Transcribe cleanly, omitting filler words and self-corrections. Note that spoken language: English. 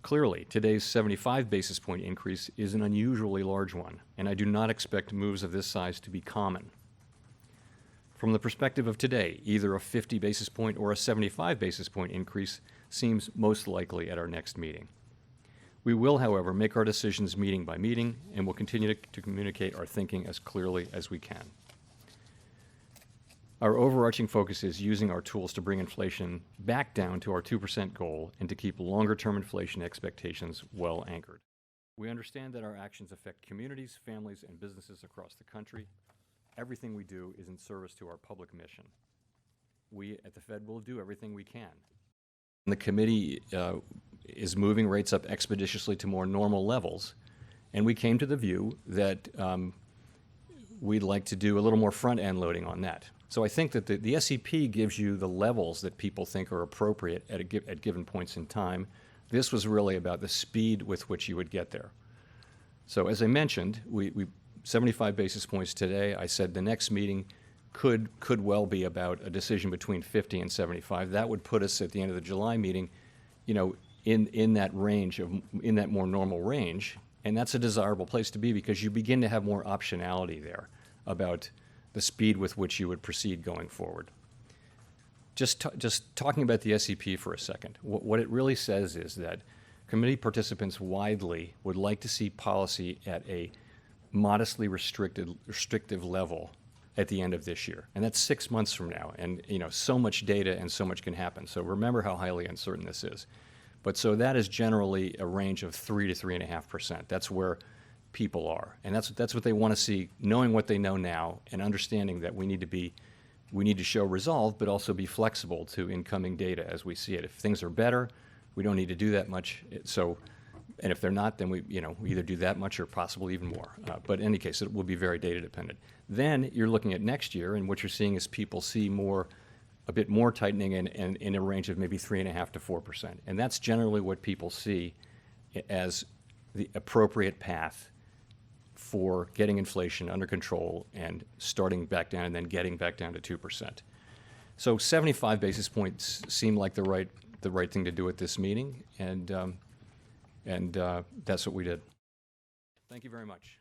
Clearly, today's 75 basis point increase is an unusually large one, and I do not expect moves of this size to be common. From the perspective of today, either a 50 basis point or a 75 basis point increase seems most likely at our next meeting. We will, however, make our decisions meeting by meeting, and will continue to communicate our thinking as clearly as we can. Our overarching focus is using our tools to bring inflation back down to our 2% goal and to keep longer-term inflation expectations well anchored. We understand that our actions affect communities, families, and businesses across the country. Everything we do is in service to our public mission. We at the Fed will do everything we can. The committee is moving rates up expeditiously to more normal levels, and we came to the view that we'd like to do a little more front-end loading on that. So I think that the SEP gives you the levels that people think are appropriate at given points in time. This was really about the speed with which you would get there. So as I mentioned, we 75 basis points today. I said the next meeting could well be about a decision between 50 and 75. That would put us at the end of the July meeting, you know, in that range in that more normal range, and that's a desirable place to be because you begin to have more optionality there about the speed with which you would proceed going forward. Just talking about the SEP for a second, what it really says is that committee participants widely would like to see policy at a modestly restrictive level at the end of this year, and that's 6 months from now. And you know, so much data and so much can happen. So remember how highly uncertain this is. But so that is generally a range of 3 to 3.5%. That's where people are, and that's what they want to see, knowing what they know now and understanding that we need to show resolve, but also be flexible to incoming data as we see it. If things are better, we don't need to do that much. And if they're not, then we either do that much or possibly even more. But in any case, it will be very data dependent. Then you're looking at next year, and what you're seeing is people see a bit more tightening in a range of maybe 3.5 to 4%. And that's generally what people see as the appropriate path for getting inflation under control and starting back down and then getting back down to 2%. So 75 basis points seem like the right thing to do at this meeting, and that's what we did. Thank you very much.